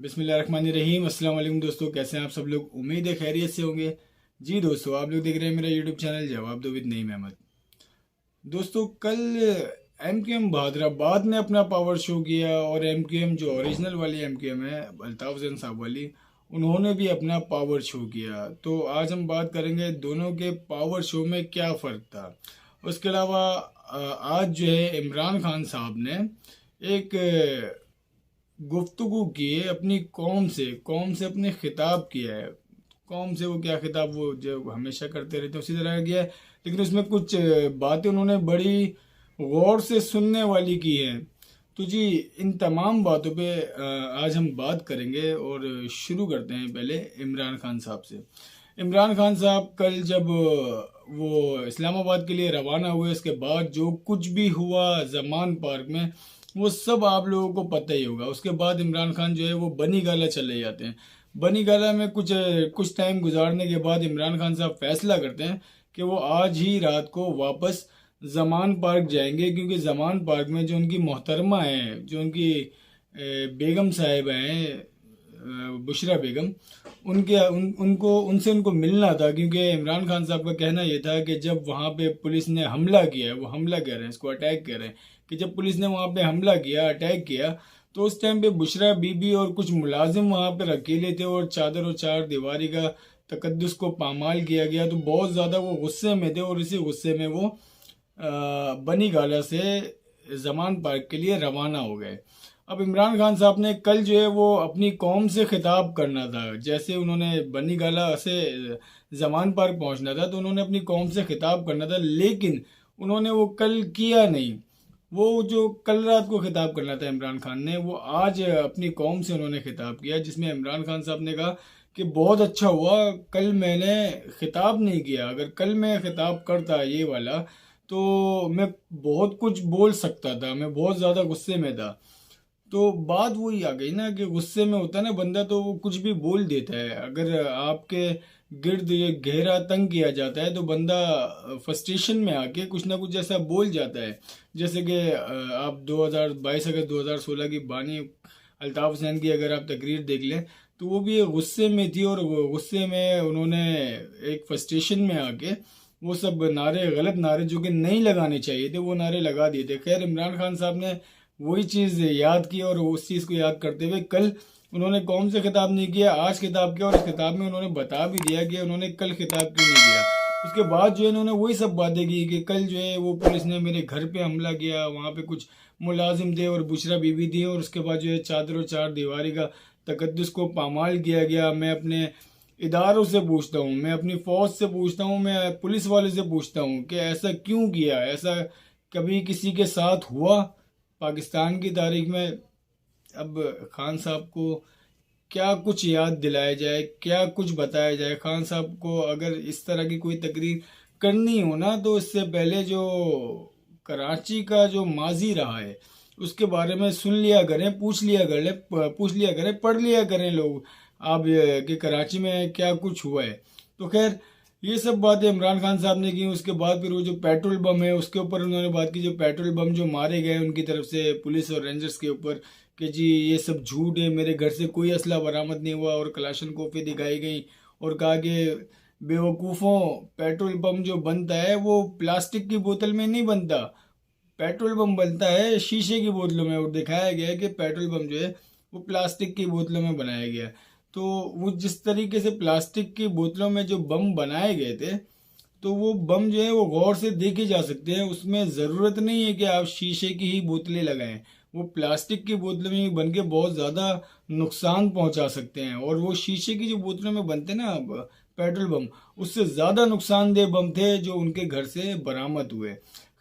बिस्मिल्लाहिर्रहमानिर्रहीम। अस्सलाम वालेकुम दोस्तों, कैसे हैं आप सब लोग। उम्मीद है खैरियत से होंगे। जी दोस्तों, आप लोग देख रहे हैं मेरा यूट्यूब चैनल जवाब दो विद नईम अहमद। दोस्तों, कल एमकेएम हैदराबाद ने अपना पावर शो किया और एमकेएम जो ओरिजिनल वाली एमकेएम है, अल्ताफ हुसैन साहब वाली, उन्होंने भी अपना पावर शो किया। तो आज हम बात करेंगे दोनों के पावर शो में क्या फ़र्क था। उसके अलावा आज जो है इमरान खान साहब ने एक गुफ्तगू की है अपनी कौम से अपने खिताब किया है। कौम से वो क्या खिताब, वो जो हमेशा करते रहते हैं उसी तरह किया है, लेकिन उसमें कुछ बातें उन्होंने बड़ी गौर से सुनने वाली की हैं। तो जी, इन तमाम बातों पे आज हम बात करेंगे और शुरू करते हैं पहले इमरान खान साहब से। इमरान खान साहब कल जब वो इस्लामाबाद के लिए रवाना हुए, उसके बाद जो कुछ भी हुआ जमान पार्क में, वो सब आप लोगों को पता ही होगा। उसके बाद इमरान खान जो है वो बनी गाला चले जाते हैं। बनी गाला में कुछ कुछ टाइम गुजारने के बाद इमरान खान साहब फैसला करते हैं कि वो आज ही रात को वापस जमान पार्क जाएंगे, क्योंकि जमान पार्क में जो उनकी मोहतरमा है, जो उनकी बेगम साहिबा हैं, बुशरा बेगम, उनको मिलना था। क्योंकि इमरान खान साहब का कहना यह था कि जब वहाँ पे पुलिस ने हमला किया है, वो हमला कह रहे हैं, इसको अटैक कह रहे हैं, कि जब पुलिस ने वहाँ पे हमला किया, अटैक किया, तो उस टाइम पे बुशरा बीबी और कुछ मुलाजिम वहाँ पे अकेले थे और चादर और चार दीवारी का तकद्दुस को पामाल किया गया। तो बहुत ज़्यादा वो गुस्से में थे और इसी गुस्से में वो बनी गाला से जमान पार्क के लिए रवाना हो गए। अब इमरान खान साहब ने कल जो है वो अपनी कौम से खिताब करना था। जैसे उन्होंने बनी गाला से जमान पार्क पहुंचना था, तो उन्होंने अपनी कौम से खिताब करना था, लेकिन उन्होंने वो कल किया नहीं। वो जो कल रात को खिताब करना था इमरान खान ने, वो आज अपनी कौम से उन्होंने खिताब किया, जिसमें इमरान खान साहब ने कहा कि बहुत अच्छा हुआ कल मैंने खिताब नहीं किया। अगर कल मैं खिताब करता ये वाला, तो मैं बहुत कुछ बोल सकता था, मैं बहुत ज़्यादा गुस्से में था। तो बात वही आ गई ना कि गुस्से में होता है ना बंदा, तो वो कुछ भी बोल देता है। अगर आपके गिर्द ये गहरा तंग किया जाता है, तो बंदा फ्रस्ट्रेशन में आके कुछ ना कुछ ऐसा बोल जाता है। जैसे कि आप 2022 अगर 2016 की बानी अल्ताफ हुसैन की अगर आप तकरीर देख लें, तो वो भी गुस्से में थी और वो गुस्से में उन्होंने एक फ्रस्ट्रेशन में आके वो सब नारे, गलत नारे जो कि नहीं लगाने चाहिए थे, वो नारे लगा दिए थे। खैर, इमरान खान साहब ने वही चीज़ याद की और उस चीज़ को याद करते हुए कल उन्होंने कौम से खिताब नहीं किया, आज खिताब किया। और इस खिताब में उन्होंने बता भी दिया कि उन्होंने कल खिताब क्यों नहीं किया। उसके बाद जो है उन्होंने वही सब बातें की कि कल जो है वो पुलिस ने मेरे घर पे हमला किया, वहाँ पे कुछ मुलाजिम थे और बुशरा बीबी थी, और उसके बाद जो है चादर और चार दीवारी का तकद्दुस को पामाल किया गया। मैं अपने इदारों से पूछता हूँ, मैं अपनी फौज से पूछता हूँ, मैं पुलिस वाले से पूछता हूँ कि ऐसा क्यों किया, ऐसा कभी किसी के साथ हुआ पाकिस्तान की तारीख में। अब खान साहब को क्या कुछ याद दिलाया जाए, क्या कुछ बताया जाए। खान साहब को अगर इस तरह की कोई तकरीर करनी हो ना, तो इससे पहले जो कराची का जो माजी रहा है उसके बारे में सुन लिया करें, पूछ लिया करें, पढ़ लिया करें लोग आप कि कराची में क्या कुछ हुआ है। तो खैर, ये सब बातें इमरान खान साहब ने की। उसके बाद फिर वो जो पेट्रोल बम है उसके ऊपर उन्होंने बात की, जो पेट्रोल बम जो मारे गए उनकी तरफ से पुलिस और रेंजर्स के ऊपर, कि जी ये सब झूठ है, मेरे घर से कोई असला बरामद नहीं हुआ, और कलाशनकोफें दिखाई गई और कहा कि बेवकूफ़ों, पेट्रोल बम जो बनता है वो प्लास्टिक की बोतल में नहीं बनता, पेट्रोल बम बनता है शीशे की बोतलों में। और दिखाया गया है कि पेट्रोल बम जो है वो प्लास्टिक की बोतलों में बनाया गया। तो वो जिस तरीके से प्लास्टिक की बोतलों में जो बम बनाए गए थे, तो वो बम जो है वो गौर से देखे जा सकते हैं। उसमें ज़रूरत नहीं है कि आप शीशे की ही बोतलें लगाएं, वो प्लास्टिक की बोतलों में बन के बहुत ज़्यादा नुकसान पहुंचा सकते हैं। और वो शीशे की जो बोतलों में बनते हैं ना पेट्रोल बम, उससे ज़्यादा नुकसानदेह बम थे जो उनके घर से बरामद हुए।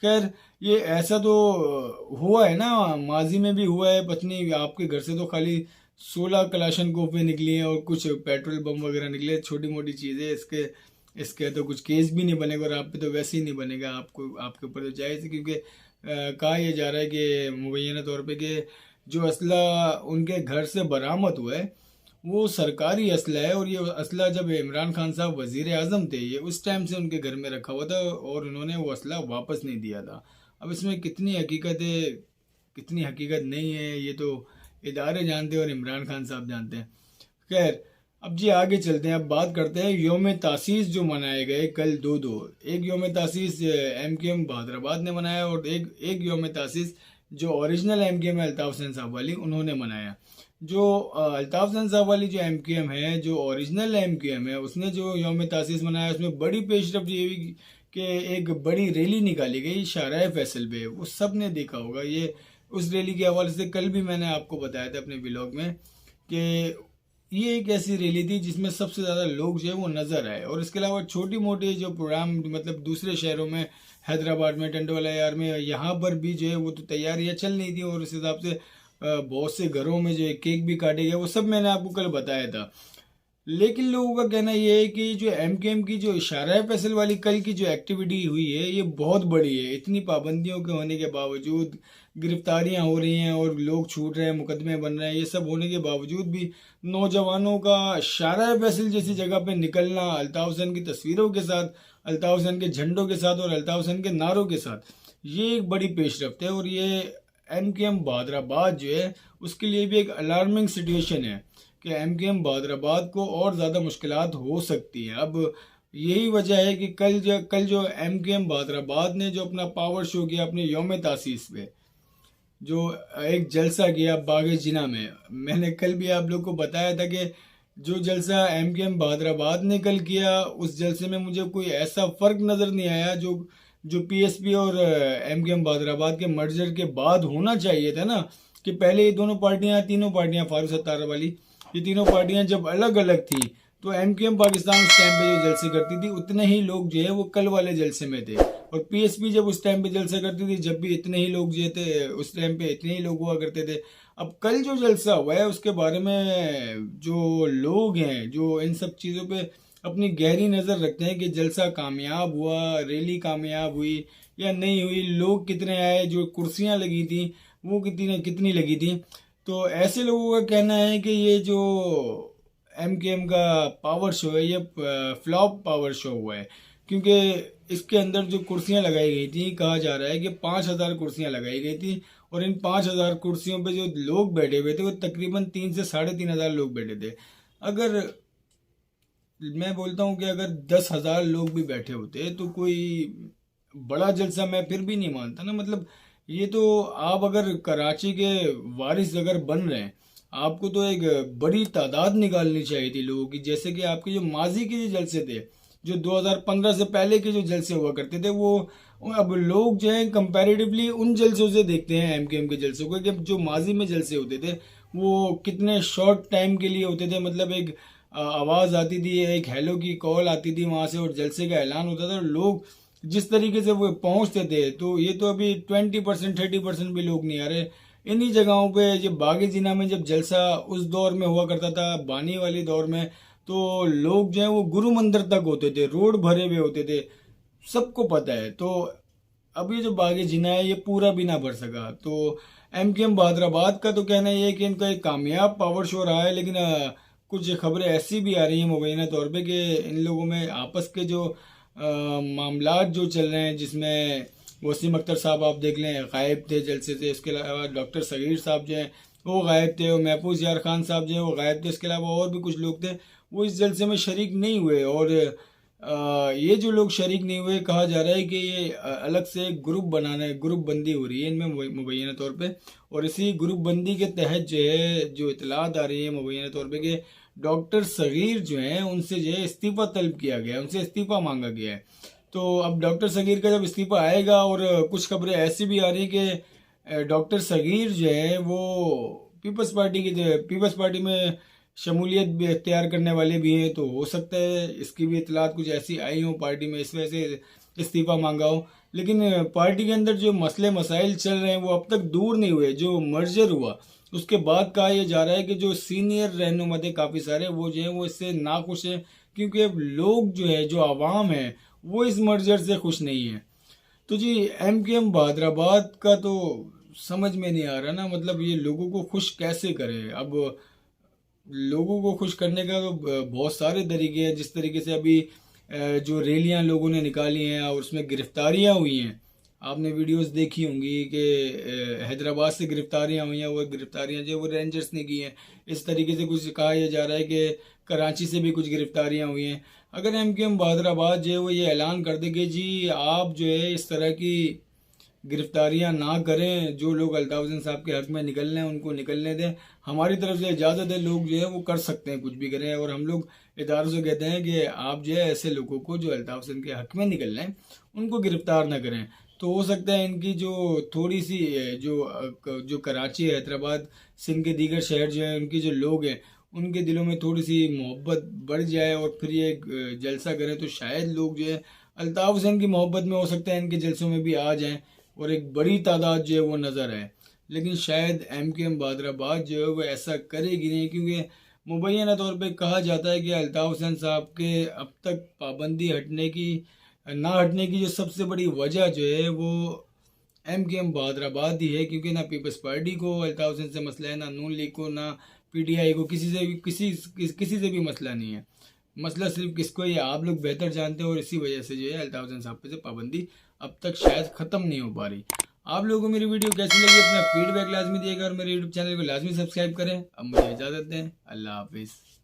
खैर, ये ऐसा तो हुआ है ना, माजी में भी हुआ है। पत्नी आपके घर से तो खाली 16 कलाशनकोफें निकली हैं और कुछ पेट्रोल बम वगैरह निकले, छोटी मोटी चीज़ें। इसके इसके तो कुछ केस भी नहीं बनेगा और आप पे तो वैसे ही नहीं बनेगा, आपको आपके ऊपर तो जायज़ है। क्योंकि कहा यह जा रहा है कि मुबैना तौर पे कि जो असला उनके घर से बरामद हुआ है वो सरकारी असला है, और ये असला जब इमरान खान साहब वज़ीर आज़म थे, ये उस टाइम से उनके घर में रखा हुआ था और उन्होंने वो असला वापस नहीं दिया था। अब इसमें कितनी हकीकत है, कितनी हकीकत नहीं है, ये तो इदारे जानते हैं और इमरान खान साहब जानते हैं। खैर, अब जी आगे चलते हैं। अब बात करते हैं योम तासीस जो मनाए गए कल दो एक योम तासीस MKM बहादुराबाद ने मनाया और एक योम तासीस जो ओरिजिनल MKM है अल्ताफ हुसैन साहब वाली उन्होंने मनाया। जो अल्ताफ हुसैन साहब वाली जो MKM है, जो ओरिजिनल MKM है, उसने जो योम तासीस मनाया उसमें बड़ी पेशरफ ये हुई कि एक बड़ी रैली निकाली गई शाहराह फैसल पे। वो सब ने देखा होगा। ये उस रैली के हवाले से कल भी मैंने आपको बताया था अपने व्लॉग में कि ये एक ऐसी रैली थी जिसमें सबसे ज़्यादा लोग जो है वो नज़र आए। और इसके अलावा छोटी मोटी जो प्रोग्राम मतलब दूसरे शहरों में, हैदराबाद में, टंडवाला यार में, यहाँ पर भी जो है वो तो तैयारियाँ चल रही थी और उस हिसाब से बहुत से घरों में जो है केक भी काटे गए। वो सब मैंने आपको कल बताया था। लेकिन लोगों का कहना यह है कि जो MKM की जो शाहराह फैसल वाली कल की जो एक्टिविटी हुई है ये बहुत बड़ी है। इतनी पाबंदियों के होने के बावजूद गिरफ्तारियां हो रही हैं और लोग छूट रहे हैं, मुकदमे बन रहे हैं, ये सब होने के बावजूद भी नौजवानों का शाहराह फैसल जैसी जगह पे निकलना अल्ताफ हुसैन की तस्वीरों के साथ, अल्ताफ हुसैन के झंडों के साथ और अल्ताफ हुसैन के नारों के साथ, ये एक बड़ी पेशरफ्त है। और ये MKM बहादुराबाद जो है उसके लिए भी एक अलार्मिंग सिचुएशन है कि MKM बहादुराबाद को और ज़्यादा मुश्किलात हो सकती हैं। अब यही वजह है कि कल जो MKM बहादुराबाद ने जो अपना पावर शो किया अपने योम तासीस पे, जो एक जलसा किया बागे जिना में, मैंने कल भी आप लोग को बताया था कि जो जलसा MKM बहादुराबाद ने कल किया उस जलसे में मुझे कोई ऐसा फ़र्क नज़र नहीं आया जो PSP और MKM बहादुराबाद के मर्जर के बाद होना चाहिए था ना। कि पहले ये तीनों पार्टियां फारूक सत्तार वाली, ये तीनों पार्टियां जब अलग अलग थी तो MKM पाकिस्तान उस टाइम पे जो जलसे करती थी उतने ही लोग जो है वो कल वाले जलसे में थे। और PSP जब उस टाइम पे जलसा करती थी जब भी इतने ही लोग जो थे, उस टाइम पे इतने ही लोग हुआ करते थे। अब कल जो जलसा हुआ है उसके बारे में जो लोग हैं जो इन सब चीज़ों पे अपनी गहरी नज़र रखते हैं कि जलसा कामयाब हुआ, रैली कामयाब हुई या नहीं हुई, लोग कितने आए, जो कुर्सियां लगी थी वो कितनी लगी थी, तो ऐसे लोगों का कहना है कि ये जो MKM का पावर शो है ये फ्लॉप पावर शो हुआ है। क्योंकि इसके अंदर जो कुर्सियां लगाई गई थी, कहा जा रहा है कि 5,000 कुर्सियां लगाई गई थी और इन 5,000 कुर्सियों पे जो लोग बैठे हुए थे वो तकरीबन 3 से 3,500 लोग बैठे थे। अगर मैं बोलता हूँ कि अगर 10,000 लोग भी बैठे होते तो कोई बड़ा जलसा मैं फिर भी नहीं मानता ना। मतलब ये तो आप अगर कराची के वारिस अगर बन रहे हैं, आपको तो एक बड़ी तादाद निकालनी चाहिए थी लोगों की। जैसे कि आपके जो माजी के जो जलसे थे, जो 2015 से पहले के जो जलसे हुआ करते थे, वो अब लोग जो है कंपैरेटिवली उन जलसों से देखते हैं MKM के जलसों को कि जो माजी में जलसे होते थे वो कितने शॉर्ट टाइम के लिए होते थे। मतलब एक आवाज़ आती थी, एक हेलो की कॉल आती थी वहाँ से और जलसे का ऐलान होता था और लोग जिस तरीके से वो पहुँचते थे। तो ये तो अभी 20% 30% भी लोग नहीं आ रहे। इन्हीं जगहों पे जब बागे जिना में जब जलसा उस दौर में हुआ करता था, बानी वाली दौर में, तो लोग जो है वो गुरु मंदिर तक होते थे, रोड भरे हुए होते थे, सबको पता है। तो अब ये जो बागे जिना है ये पूरा भी ना भर सका। तो MKM बहादुराबाद का तो कहना ये है कि इनका एक कामयाब पावर शो रहा है। लेकिन कुछ खबरें ऐसी भी आ रही हैं मुबैना तौर पे कि इन लोगों में आपस के जो मामलात जो चल रहे हैं, जिसमें वसीम अख्तर साहब आप देख लें गायब थे जलसे से। इसके अलावा डॉक्टर सगीर साहब जो हैं वो गायब थे और महफूज यार खान साहब जो हैं वो गायब थे। इसके अलावा और भी कुछ लोग थे वो इस जलसे में शरीक नहीं हुए। और ये जो लोग शरीक नहीं हुए, कहा जा रहा है कि ये अलग से ग्रुप बंदी हो रही है इनमें मुबैना तौर पे। और इसी ग्रुप बंदी के तहत जो है जो इतलात आ रही है मुबैना तौर पे कि डॉक्टर सगीर जो हैं उनसे जो है इस्तीफ़ा तलब किया गया है, उनसे इस्तीफ़ा मांगा गया है। तो अब डॉक्टर सगीर का जब इस्तीफ़ा आएगा, और कुछ खबरें ऐसी भी आ रही कि डॉक्टर सगीर जो है वो पीपल्स पार्टी में शमूलियत भी इख्तियार करने वाले भी हैं। तो हो सकता है इसकी भी इतलात कुछ ऐसी आई हो पार्टी में, इस वजह से इस्तीफ़ा मांगा हो। लेकिन पार्टी के अंदर जो मसले मसाइल चल रहे हैं वो अब तक दूर नहीं हुए। जो मर्जर हुआ उसके बाद कहा यह जा रहा है कि जो सीनियर रहनुमा थे काफ़ी सारे, वो जो है वो इससे नाखुश हैं। क्योंकि अब लोग जो है, जो आवाम है, वो इस मर्जर से खुश नहीं है। तो जी MKM बहादुराबाद का तो समझ में नहीं आ रहा ना। मतलब ये लोगों को खुश कैसे करे। अब लोगों को खुश करने का तो बहुत सारे तरीके हैं। जिस तरीके से अभी जो रैलियां लोगों ने निकाली हैं और उसमें गिरफ्तारियां हुई हैं, आपने वीडियोस देखी होंगी कि हैदराबाद से गिरफ्तारियां हुई हैं, वो गिरफ्तारियां जो वो रेंजर्स ने की हैं। इस तरीके से कुछ कहा यह जा रहा है कि कराची से भी कुछ गिरफ्तारियां हुई हैं। अगर एमकेएम बहादुराबाद जो है वो ये ऐलान कर दे कि जी आप जो है इस तरह की गिरफ्तारियां ना करें, जो लोग अल्ताफ हुसैन साहब के हक में निकलने हैं उनको निकलने दें, हमारी तरफ से इजाज़त है, लोग जो है वो कर सकते हैं, कुछ भी करें। और हम लोग इदारों से कहते हैं कि आप जो है ऐसे लोगों को जो अल्ताफ हुसैन के हक में निकल रहे हैं उनको गिरफ्तार ना करें। तो हो सकता है इनकी जो थोड़ी सी जो कराची, हैदराबाद, सिंध के दीगर शहर जो हैं उनके जो लोग हैं उनके दिलों में थोड़ी सी मोहब्बत बढ़ जाए और फिर ये जलसा करें, तो शायद लोग जो है अल्ताफ हुसैन की मोहब्बत में हो सकता है इनके जलसों में भी आ जाएं और एक बड़ी तादाद जो है वो नज़र आए। लेकिन शायद एमकेएम बहादुराबाद जो है वो ऐसा करेगी नहीं, क्योंकि मुबैना तौर पे कहा जाता है कि अल्ताफ हुसैन साहब के अब तक पाबंदी हटने की ना हटने की जो सबसे बड़ी वजह जो है वो एमकेएम बहादुराबाद ही है। क्योंकि ना पीपल्स पार्टी को अल्ताफ हुसैन से मसला है, ना नून लीग को, ना पीटीआई को, किसी से भी मसला नहीं है। मसला सिर्फ किसको, ये आप लोग बेहतर जानते हो। और इसी वजह से जो है अल्ताफ हुसैन साहब पे से पाबंदी अब तक शायद ख़त्म नहीं हो पा रही। आप लोगों को मेरी वीडियो कैसी लगी अपना फीडबैक लाजमी दिएगा और मेरे यूट्यूब चैनल को लाजमी सब्सक्राइब करें। अब मुझे इजाज़त दें, अल्लाह हाफिज़।